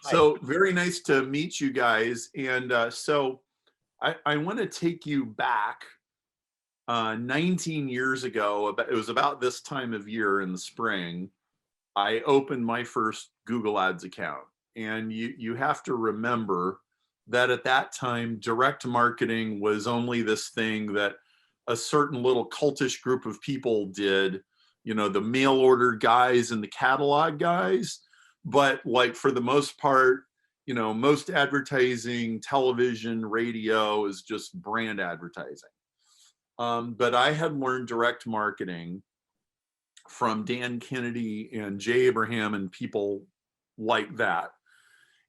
Hi. So very nice to meet you guys. And I want to take you back 19 years ago. It was about this time of year in the spring. I opened my first Google Ads account. And you have to remember that at that time, direct marketing was only this thing that a certain little cultish group of people did, the mail order guys and the catalog guys. But like for the most part, most advertising, television, radio is just brand advertising. But I had learned direct marketing from Dan Kennedy and Jay Abraham and people like that.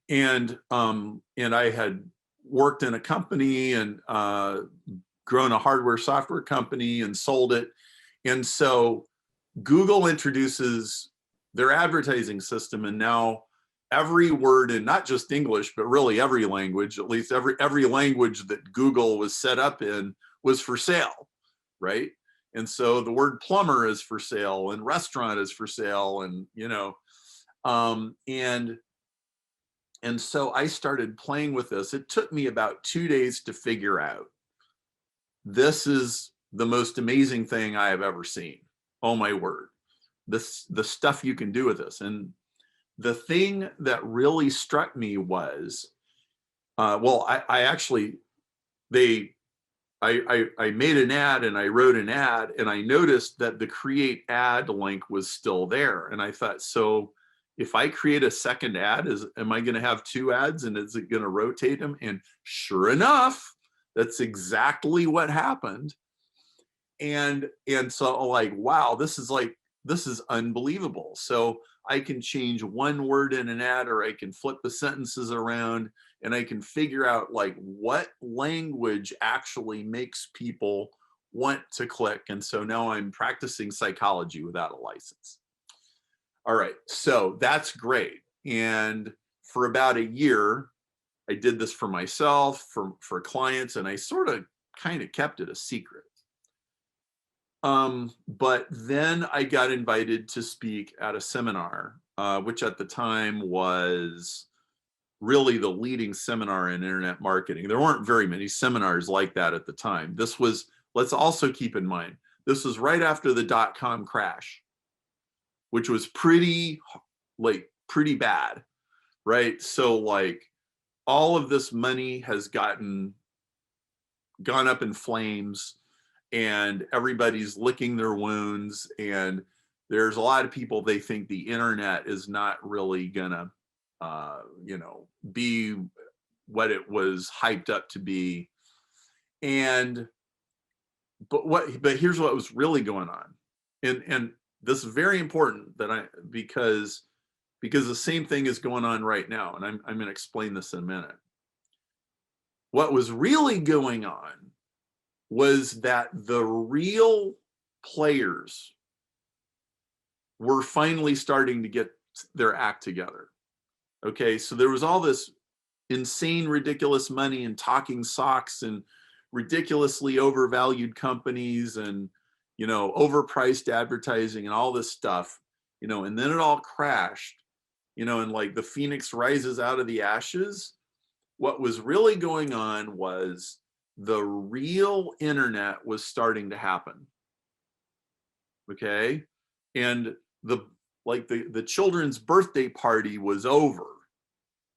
And I had worked in a company and grown a hardware software company and sold it. And so Google introduces their advertising system, and now every word in not just English, but really every language, at least every language that Google was set up in, was for sale, right? And so the word plumber is for sale and restaurant is for sale, and and so I started playing with this. It took me about 2 days to figure out, this is the most amazing thing I have ever seen. Oh my word. The stuff you can do with this. And the thing that really struck me was, I made an ad and I wrote an ad, and I noticed that the create ad link was still there. And I thought, so if I create a second ad, am I going to have two ads, and is it going to rotate them? And sure enough, that's exactly what happened. And so like, wow, this is unbelievable. So I can change one word in an ad, or I can flip the sentences around, and I can figure out like what language actually makes people want to click. And so now I'm practicing psychology without a license. All right, so that's great. And for about a year, I did this for myself, for clients, and I sort of kind of kept it a secret. But then I got invited to speak at a seminar, which at the time was really the leading seminar in internet marketing. There weren't very many seminars like that at the time. This was, let's also keep in mind, this was right after the .com crash, which was pretty bad, right? So like all of this money has gone up in flames, and everybody's licking their wounds, and there's a lot of people, they think the internet is not really gonna be what it was hyped up to be. But here's what was really going on, and this is very important because the same thing is going on right now, and I'm going to explain this in a minute. What was really going on was that the real players were finally starting to get their act together. Okay, so there was all this insane, ridiculous money and talking socks and ridiculously overvalued companies and, overpriced advertising and all this stuff, and then it all crashed, and like the phoenix rises out of the ashes. What was really going on was the real internet was starting to happen. Okay, and the children's birthday party was over.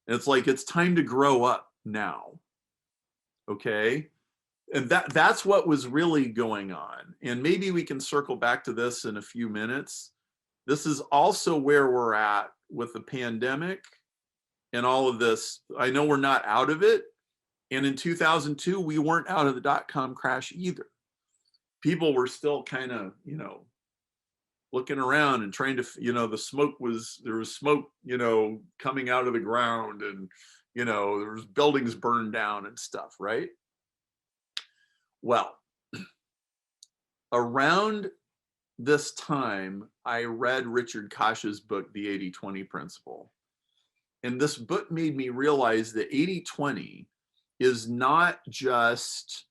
And it's like, it's time to grow up now. Okay, and that's what was really going on. And maybe we can circle back to this in a few minutes. This is also where we're at with the pandemic and all of this. I know we're not out of it. And in 2002, we weren't out of the .com crash either. People were still kind of, looking around and trying to, there was smoke, coming out of the ground, and, there was buildings burned down and stuff, right? Well, around this time, I read Richard Koch's book, The 80-20 Principle. And this book made me realize that 80-20 is not just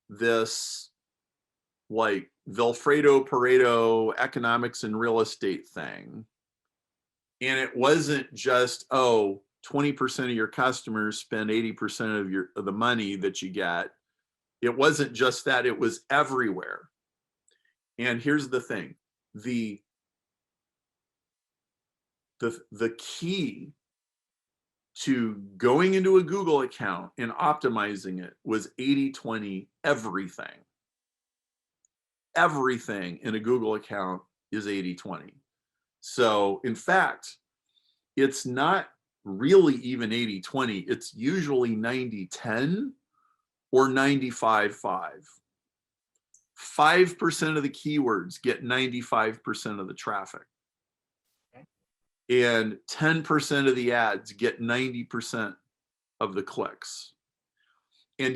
this like Vilfredo Pareto economics and real estate thing. And it wasn't just, 20% of your customers spend 80% of the money that you get. It wasn't just that, it was everywhere. And here's the thing, the key to going into a Google account and optimizing it was 80-20 everything. Everything in a Google account is 80-20. So in fact, it's not really even 80-20, it's usually 90-10 or 95-5. 5% of the keywords get 95% of the traffic. And 10% of the ads get 90% of the clicks. And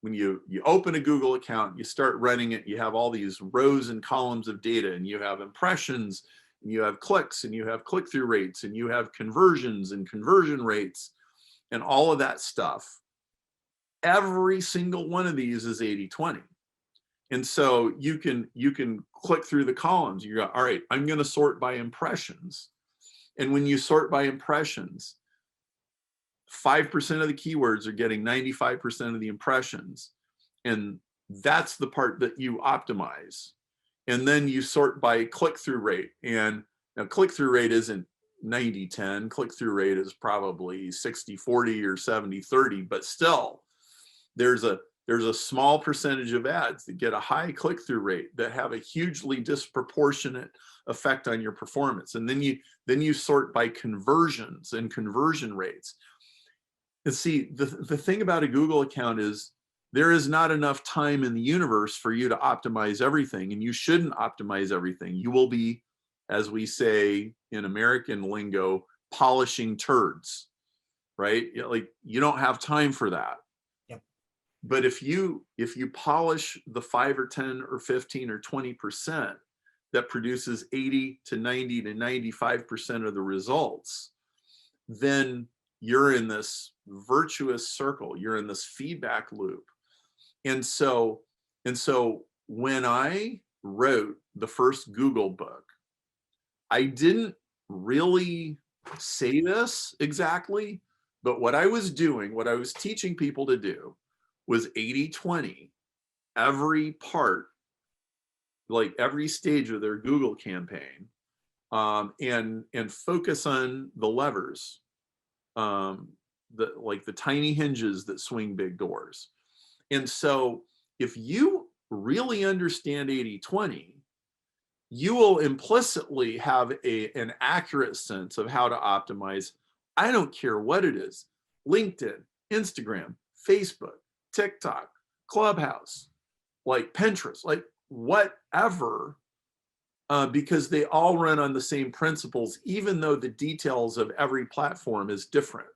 when you open a Google account, you start running it, you have all these rows and columns of data, and you have impressions, and you have clicks, and you have click-through rates, and you have conversions and conversion rates, and all of that stuff. Every single one of these is 80-20. And so you can click through the columns. You go, all right, I'm going to sort by impressions. And when you sort by impressions, 5% of the keywords are getting 95% of the impressions. And that's the part that you optimize. And then you sort by click-through rate. And now click-through rate isn't 90-10. Click-through rate is probably 60-40 or 70-30, but still, there's a small percentage of ads that get a high click-through rate that have a hugely disproportionate effect on your performance. And then you sort by conversions and conversion rates. And see, the thing about a Google account is there is not enough time in the universe for you to optimize everything, and you shouldn't optimize everything. You will be, as we say in American lingo, polishing turds, right? Like, you don't have time for that. But if you polish the 5 or 10 or 15 or 20% that produces 80 to 90 to 95% of the results, then you're in this virtuous circle. You're in this feedback loop. And so when I wrote the first Google book, I didn't really say this exactly, but what I was doing, what I was teaching people to do, was 80-20 every part, like every stage of their Google campaign, and focus on the levers, like the tiny hinges that swing big doors. And so if you really understand 80-20, you will implicitly have an accurate sense of how to optimize. I don't care what it is, LinkedIn, Instagram, Facebook, TikTok, Clubhouse, like Pinterest, like whatever, because they all run on the same principles, even though the details of every platform is different.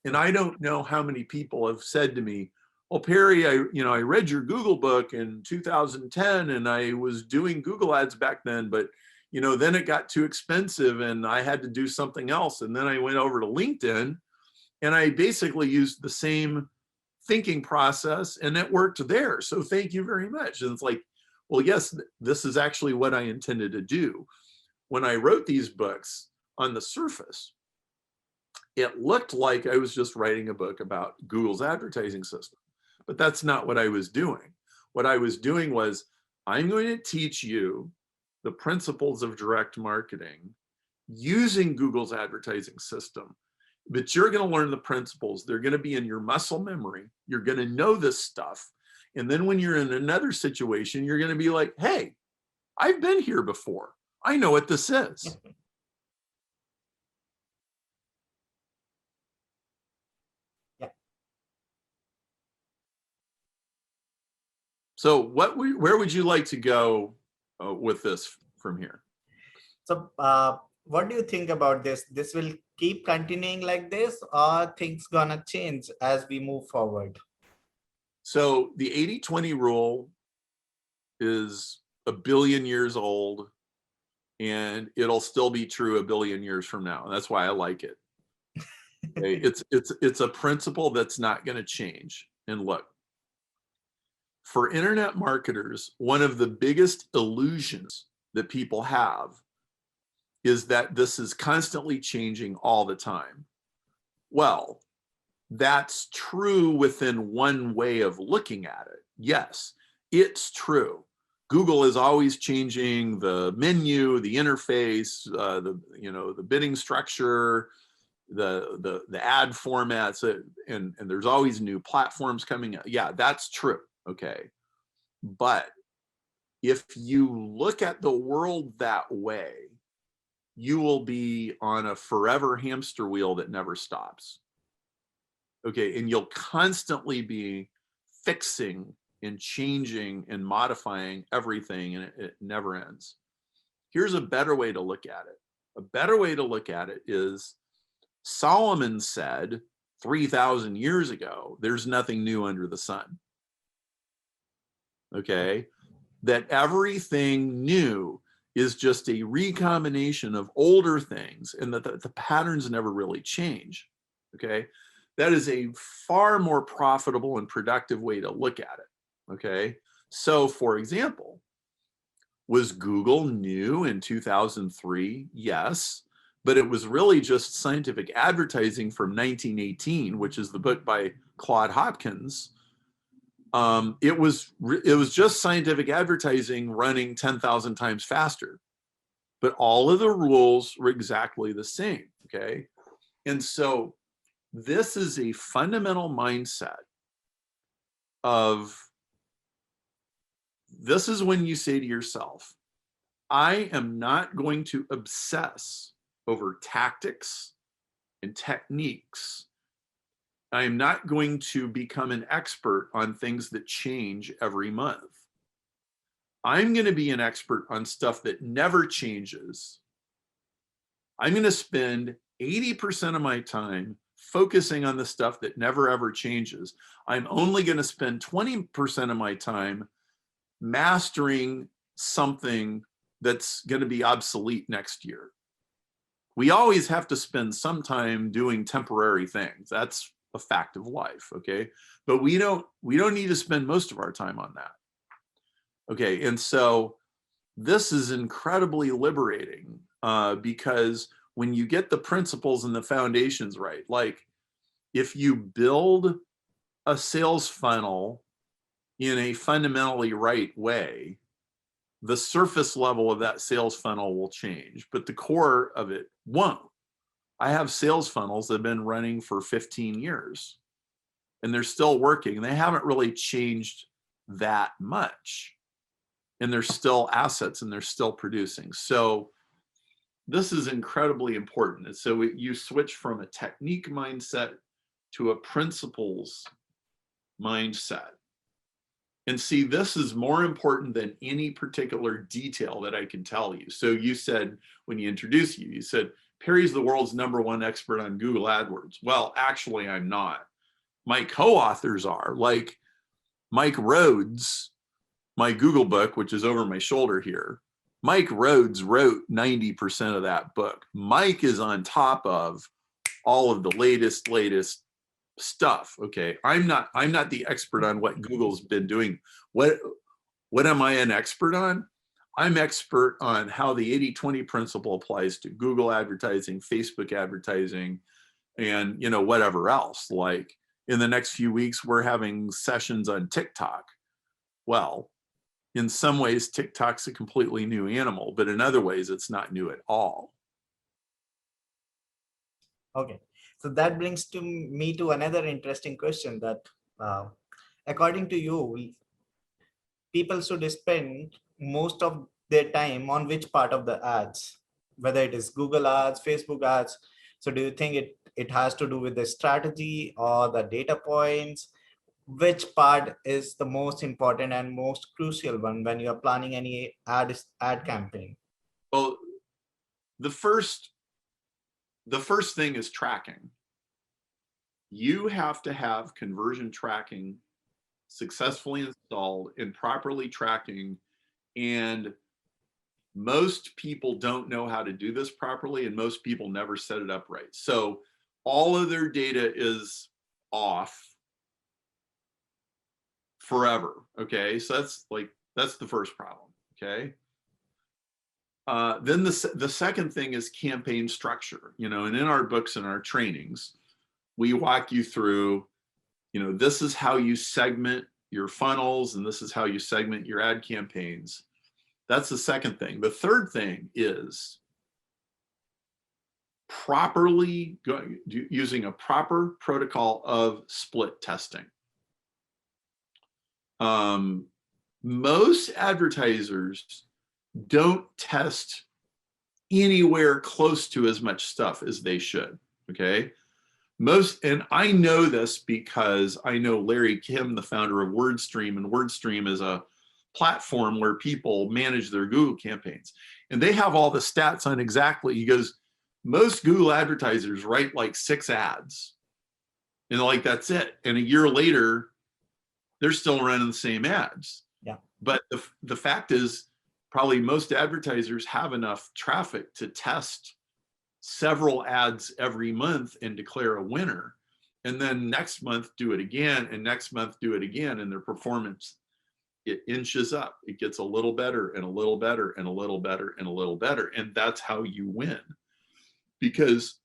And I don't know how many people have said to me, well, Perry, I read your Google book in 2010 and I was doing Google ads back then, but then it got too expensive and I had to do something else. And then I went over to LinkedIn and I basically used the same thinking process and it worked there. So thank you very much. And it's like, well, yes, this is actually what I intended to do. When I wrote these books, on the surface, it looked like I was just writing a book about Google's advertising system, but that's not what I was doing. What I was doing was, I'm going to teach you the principles of direct marketing using Google's advertising system. But you're going to learn the principles. They're going to be in your muscle memory. You're going to know this stuff. And then when you're in another situation, you're going to be like, hey, I've been here before. I know what this is. Yeah. So where would you like to go with this from here? So what do you think about this? This will keep continuing like this, or things gonna change as we move forward? So the 80-20 rule is 1 billion years old, and it'll still be true 1 billion years from now. That's why I like it. Okay? It's a principle that's not going to change. And look, for internet marketers, one of the biggest illusions that people have is that this is constantly changing all the time. Well, that's true within one way of looking at it. Yes, it's true. Google is always changing the menu, the interface, the bidding structure, the ad formats, and there's always new platforms coming out. Yeah, that's true. Okay, but if you look at the world that way, you will be on a forever hamster wheel that never stops. Okay, and you'll constantly be fixing and changing and modifying everything, and it never ends. Here's a better way to look at it. A better way to look at it is Solomon said 3,000 years ago, there's nothing new under the sun. Okay, that everything new is just a recombination of older things, and that the patterns never really change. Okay, that is a far more profitable and productive way to look at it. Okay, so for example, was Google new in 2003? Yes, but it was really just scientific advertising from 1918, which is the book by Claude Hopkins. It was just scientific advertising running 10,000 times faster, but all of the rules were exactly the same. Okay, and so this is a fundamental mindset of, this is when you say to yourself, I am not going to obsess over tactics and techniques. I am not going to become an expert on things that change every month. I'm going to be an expert on stuff that never changes. I'm going to spend 80% of my time focusing on the stuff that never ever changes. I'm only going to spend 20% of my time mastering something that's going to be obsolete next year. We always have to spend some time doing temporary things. That's a fact of life, okay? But we don't need to spend most of our time on that. Okay, and so this is incredibly liberating because when you get the principles and the foundations right, like if you build a sales funnel in a fundamentally right way, the surface level of that sales funnel will change, but the core of it won't. I have sales funnels that have been running for 15 years and they're still working. They haven't really changed that much. And they're still assets and they're still producing. So this is incredibly important. And so you switch from a technique mindset to a principles mindset. And see, this is more important than any particular detail that I can tell you. So you said, when you introduced you said, Perry's the world's #1 expert on Google AdWords. Well, actually, I'm not. My co-authors are, like Mike Rhodes, my Google book, which is over my shoulder here. Mike Rhodes wrote 90% of that book. Mike is on top of all of the latest stuff. Okay, I'm not the expert on what Google's been doing. What am I an expert on? I'm expert on how the 80/20 principle applies to Google advertising, Facebook advertising, and whatever else. Like in the next few weeks, we're having sessions on TikTok. Well, in some ways, TikTok's a completely new animal, but in other ways, it's not new at all. Okay, so that brings me to another interesting question that, according to you, people should spend most of their time on which part of the ads, whether it is Google ads, Facebook ads. So do you think it has to do with the strategy or the data points? Which part is the most important and most crucial one when you're planning any ad campaign? Well, the first thing is tracking. You have to have conversion tracking successfully installed and properly tracking. And most people don't know how to do this properly, and most people never set it up right. So all of their data is off forever. Okay, so that's the first problem. Okay, Then the second thing is campaign structure, you know, and in our books and our trainings, we walk you through, you know, this is how you segment your funnels and this is how you segment your ad campaigns. That's the second thing. The third thing is properly using a proper protocol of split testing. Most advertisers don't test anywhere close to as much stuff as they should, okay? And I know this because I know Larry Kim, the founder of WordStream, and WordStream is a platform where people manage their Google campaigns. And they have all the stats on exactly, he goes, most Google advertisers write like 6 ads. And like, that's it. And a year later, they're still running the same ads. Yeah. But the fact is, probably most advertisers have enough traffic to test several ads every month and declare a winner. And then next month do it again, and next month do it again, and their performance, it inches up. It gets a little better and a little better and a little better and a little better. And that's how you win. Because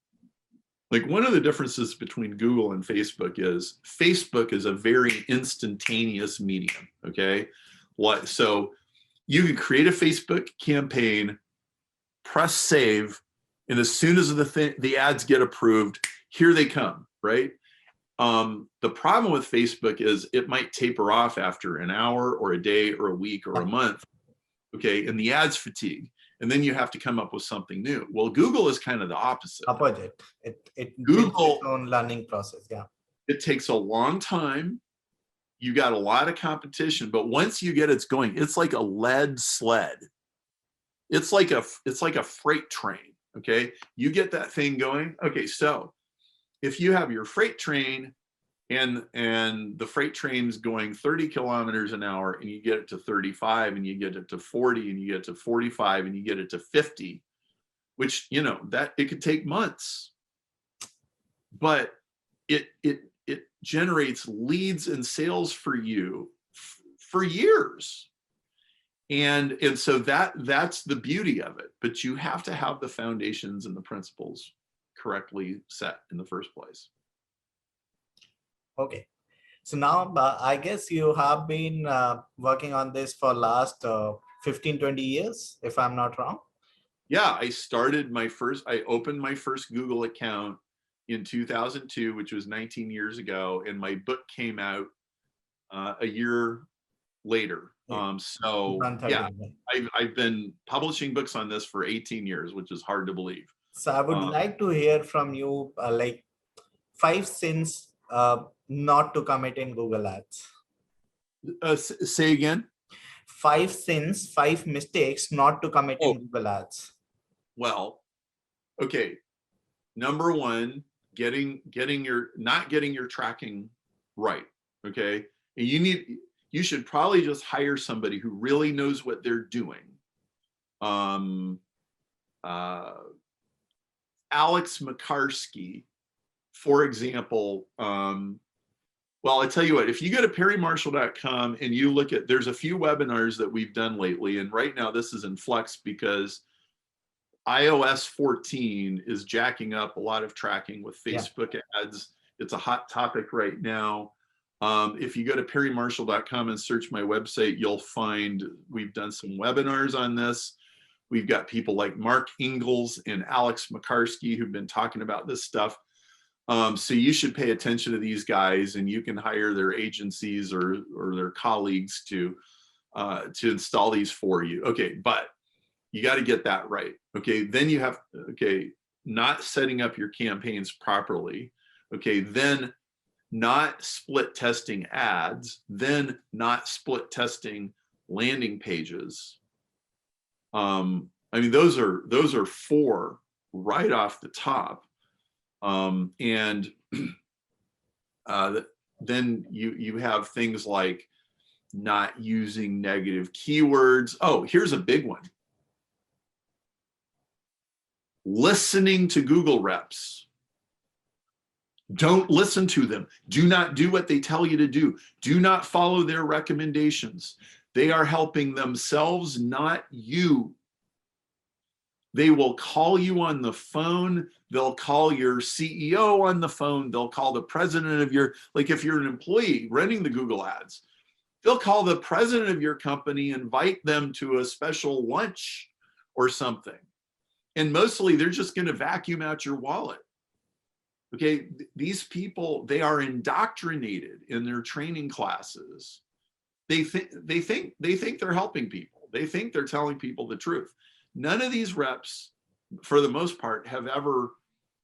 like one of the differences between Google and Facebook is a very instantaneous medium, okay? So you can create a Facebook campaign, press save, and as soon as the ads get approved, here they come, right? The problem with Facebook is it might taper off after an hour or a day or a week or a month, okay? And the ads fatigue. And then you have to come up with something new. Well, Google is kind of the opposite. It Google, its own learning process, yeah. It takes a long time. You got a lot of competition, but once you get it going, it's like a lead sled. It's like a freight train, okay? You get that thing going. Okay, so if you have your freight train and the freight train's going 30 kilometers an hour and you get it to 35 and you get it to 40 and you get to 45 and you get it to 50, which, you know, that it could take months, but it generates leads and sales for you for years. And so that's the beauty of it, but you have to have the foundations and the principles correctly set in the first place. Okay, so now I guess you have been working on this for last 15-20 years, if I'm not wrong. Yeah, I opened my first Google account in 2002, which was 19 years ago, and my book came out a year later. So yeah, I've been publishing books on this for 18 years, which is hard to believe. So I would like to hear from you like 5 sins not to commit in Google Ads. Say again? 5 sins, 5 mistakes not to commit in Google Ads. Well, okay. Number 1, not getting your tracking right. Okay. And you should probably just hire somebody who really knows what they're doing. Alex Makarsky, for example, well, I tell you what, if you go to perrymarshall.com and you look at, there's a few webinars that we've done lately, and right now this is in flux because iOS 14 is jacking up a lot of tracking with Facebook ads. It's a hot topic right now. If you go to perrymarshall.com and search my website, you'll find we've done some webinars on this. We've got people like Mark Ingalls and Alex Makarsky who've been talking about this stuff. So you should pay attention to these guys, and you can hire their agencies or their colleagues to install these for you. Okay, but you got to get that right. Okay, then you have, not setting up your campaigns properly. Okay, then not split testing ads, then not split testing landing pages. I mean, those are 4 right off the top. And then you have things like not using negative keywords. Oh, here's a big one. Listening to Google reps. Don't listen to them. Do not do what they tell you to do. Do not follow their recommendations. They are helping themselves, not you. They will call you on the phone. They'll call your CEO on the phone. They'll call the president of your, like if you're an employee running the Google ads, they'll call the president of your company, invite them to a special lunch or something. And mostly they're just going to vacuum out your wallet. Okay, these people, they are indoctrinated in their training classes. They think they're helping people. They think they're telling people the truth. None of these reps, for the most part, have ever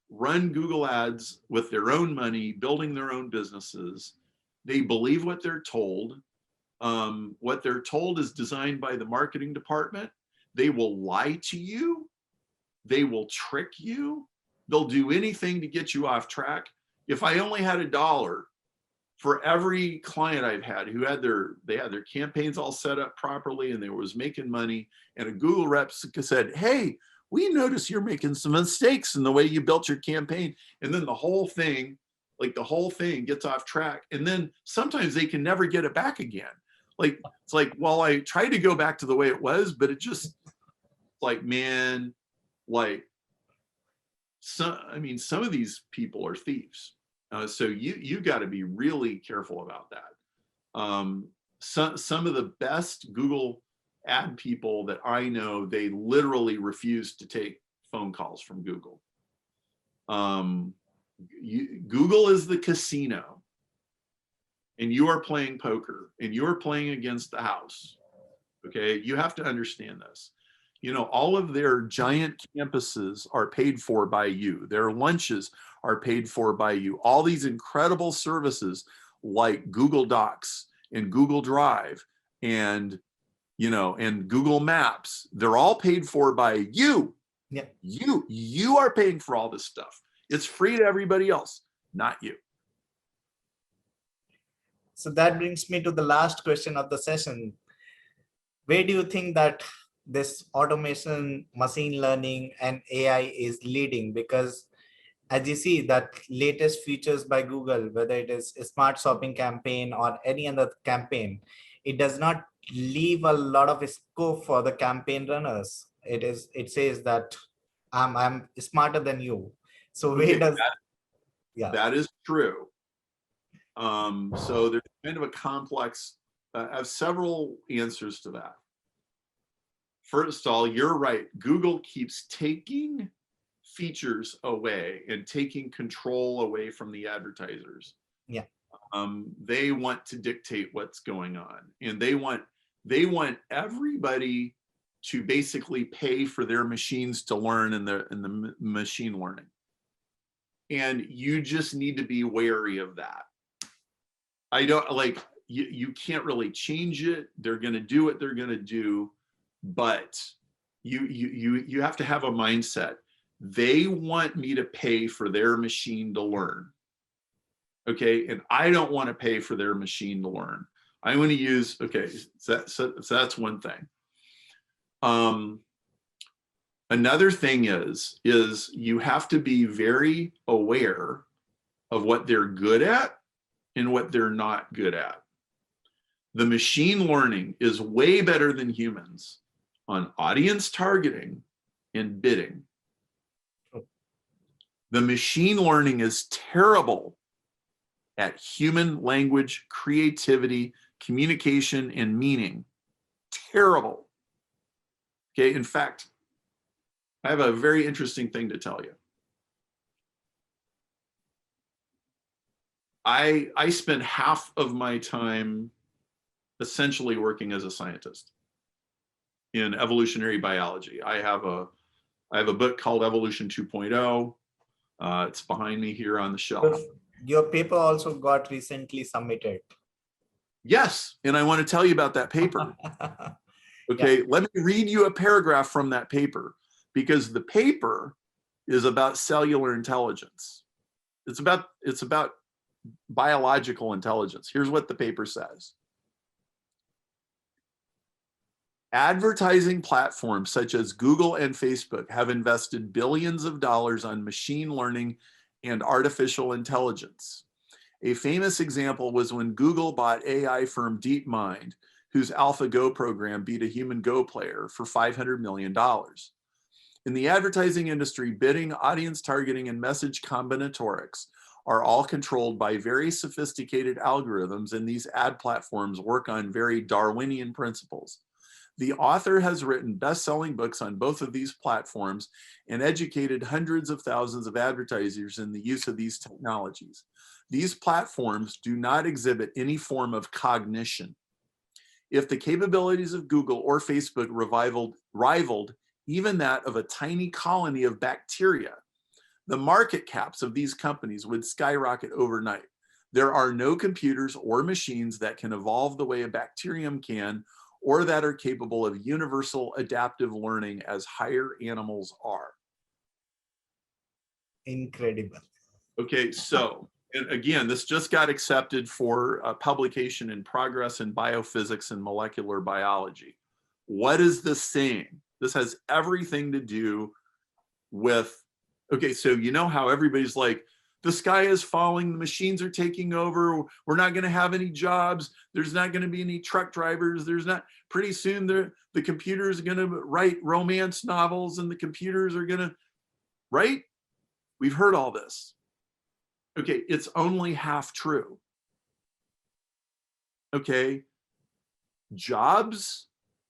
run Google ads with their own money, building their own businesses. They believe what they're told. What they're told is designed by the marketing department. They will lie to you. They will trick you. They'll do anything to get you off track. If I only had $1 for every client I've had who had they had their campaigns all set up properly and they was making money, and a Google rep said, hey, we notice you're making some mistakes in the way you built your campaign. And then the whole thing gets off track. And then sometimes they can never get it back again. Like, it's like, well, I tried to go back to the way it was, but it just like, man, like, some of these people are thieves. So you got to be really careful about that. Some of the best Google ad people that I know, they literally refuse to take phone calls from Google. Google is the casino, and you are playing poker, and you're playing against the house. Okay, you have to understand this. You know, all of their giant campuses are paid for by you. Their lunches are paid for by you. All these incredible services like Google Docs and Google Drive and, you know, and Google Maps, they're all paid for by you. Yeah. You are paying for all this stuff. It's free to everybody else, not you. So that brings me to the last question of the session. Where do you think that this automation, machine learning, and AI is leading? Because as you see that latest features by Google, whether it is a smart shopping campaign or any other campaign, it does not leave a lot of scope for the campaign runners. It says that I'm smarter than you. So where does that is true. So there's kind of a complex. I have several answers to that. First of all, you're right. Google keeps taking features away and taking control away from the advertisers. Yeah. They want to dictate what's going on, and they want everybody to basically pay for their machines to learn in the machine learning. And you just need to be wary of that. I don't like you can't really change it. They're going to do what they're going to do, but you have to have a mindset. They want me to pay for their machine to learn. Okay, and I don't want to pay for their machine to learn. I want to use, okay, so that's one thing. Another thing is you have to be very aware of what they're good at and what they're not good at. The machine learning is way better than humans on audience targeting and bidding. The machine learning is terrible at human language, creativity, communication, and meaning. Terrible. Okay, in fact, I have a very interesting thing to tell you. I spend half of my time essentially working as a scientist in evolutionary biology. I have a book called Evolution 2.0. It's behind me here on the shelf. Your paper also got recently submitted. Yes, and I want to tell you about that paper. Okay, yeah. Let me read you a paragraph from that paper, because the paper is about cellular intelligence. It's about biological intelligence. Here's what the paper says. Advertising platforms such as Google and Facebook have invested billions of dollars on machine learning and artificial intelligence. A famous example was when Google bought AI firm DeepMind, whose AlphaGo program beat a human Go player for $500 million. In the advertising industry, bidding, audience targeting, and message combinatorics are all controlled by very sophisticated algorithms, and these ad platforms work on very Darwinian principles. The author has written best-selling books on both of these platforms and educated hundreds of thousands of advertisers in the use of these technologies. These platforms do not exhibit any form of cognition. If the capabilities of Google or Facebook rivaled even that of a tiny colony of bacteria, the market caps of these companies would skyrocket overnight. There are no computers or machines that can evolve the way a bacterium can, or that are capable of universal adaptive learning as higher animals are. Incredible. Okay, so, and again, this just got accepted for publication in Progress in Biophysics and Molecular Biology. What is this saying? This has everything to do with, okay, so you know how everybody's like, the sky is falling, the machines are taking over, we're not going to have any jobs, there's not going to be any truck drivers, there's not, pretty soon the computers are going to write romance novels and the computers are going to, right? We've heard all this. Okay, it's only half true. Okay, jobs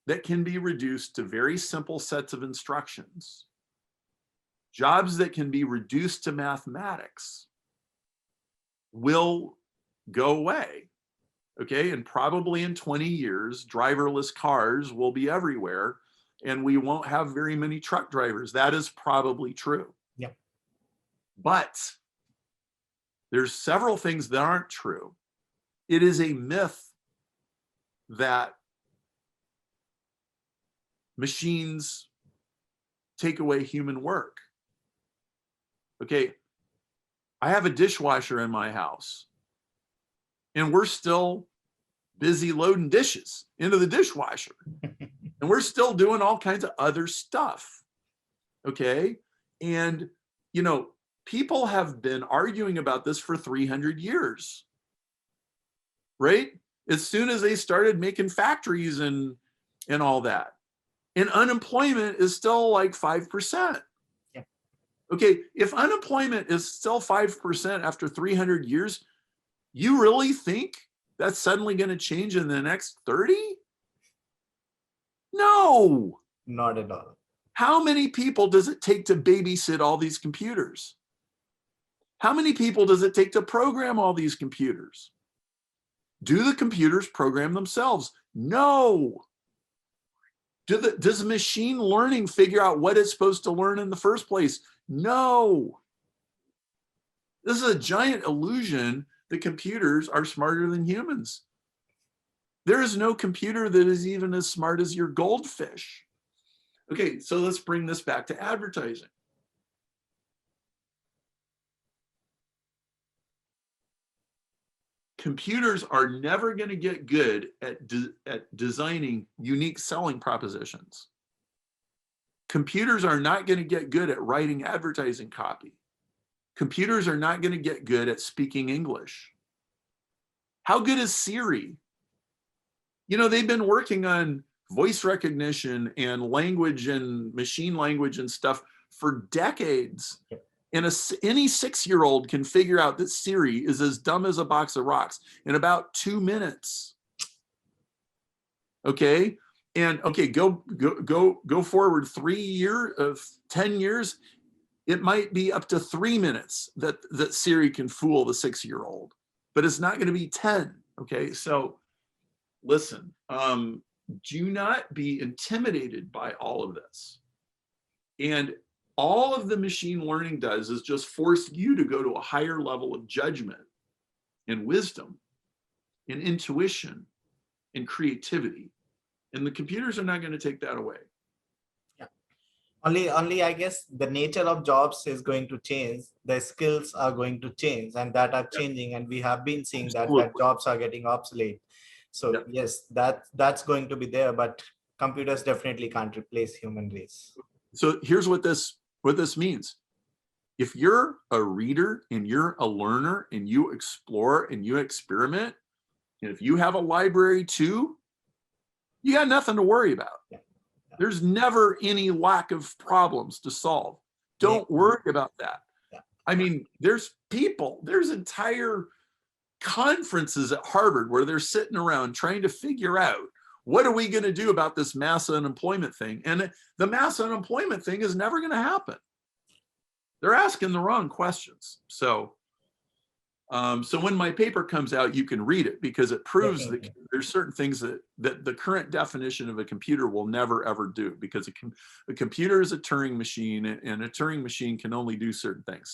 that can be reduced to very simple sets of instructions, jobs that can be reduced to mathematics will go away. Okay, and probably in 20 years, driverless cars will be everywhere and we won't have very many truck drivers. That is probably true. Yeah. But there's several things that aren't true. It is a myth that machines take away human work. Okay, I have a dishwasher in my house and we're still busy loading dishes into the dishwasher and we're still doing all kinds of other stuff. Okay, and you know, people have been arguing about this for 300 years, right? As soon as they started making factories and all that. And unemployment is still like 5%. Yeah. Okay, if unemployment is still 5% after 300 years, you really think that's suddenly going to change in the next 30? No. Not at all. How many people does it take to babysit all these computers? How many people does it take to program all these computers? Do the computers program themselves? No. Does machine learning figure out what it's supposed to learn in the first place? No. This is a giant illusion that computers are smarter than humans. There is no computer that is even as smart as your goldfish. Okay, so let's bring this back to advertising. Computers are never going to get good at designing unique selling propositions. Computers are not going to get good at writing advertising copy. Computers are not going to get good at speaking English. How good is Siri? You know, they've been working on voice recognition and language and machine language and stuff for decades. And any 6-year-old can figure out that Siri is as dumb as a box of rocks in about 2 minutes. Okay, and okay, go forward 10 years. It might be up to 3 minutes that Siri can fool the 6-year-old, but it's not going to be 10. Okay, so listen, do not be intimidated by all of this. And all of the machine learning does is just force you to go to a higher level of judgment and wisdom and intuition and creativity. And the computers are not going to take that away. Yeah. Only I guess the nature of jobs is going to change. The skills are going to change and that are changing. And we have been seeing that jobs are getting obsolete. So yes, that's going to be there, but computers definitely can't replace human race. So here's what this means. If you're a reader and you're a learner and you explore and you experiment, and if you have a library too, you got nothing to worry about. Yeah. Yeah. There's never any lack of problems to solve. Don't worry about that. I mean, there's entire conferences at Harvard where they're sitting around trying to figure out, what are we going to do about this mass unemployment thing? And the mass unemployment thing is never going to happen. They're asking the wrong questions. So when my paper comes out, you can read it, because it proves that there's certain things that the current definition of a computer will never ever do, because a computer is a Turing machine, and a Turing machine can only do certain things.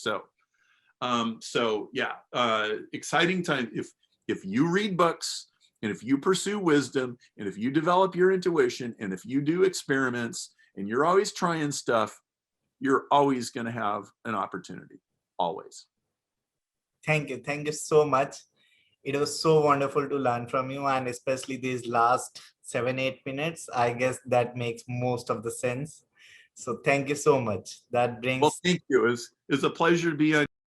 So yeah, exciting time. If you read books, and if you pursue wisdom, and if you develop your intuition, and if you do experiments, and you're always trying stuff, you're always going to have an opportunity, always. Thank you. Thank you so much. It was so wonderful to learn from you, and especially these last 7-8 minutes. I guess that makes most of the sense. So thank you so much. That brings. Well, thank you. It's a pleasure to be on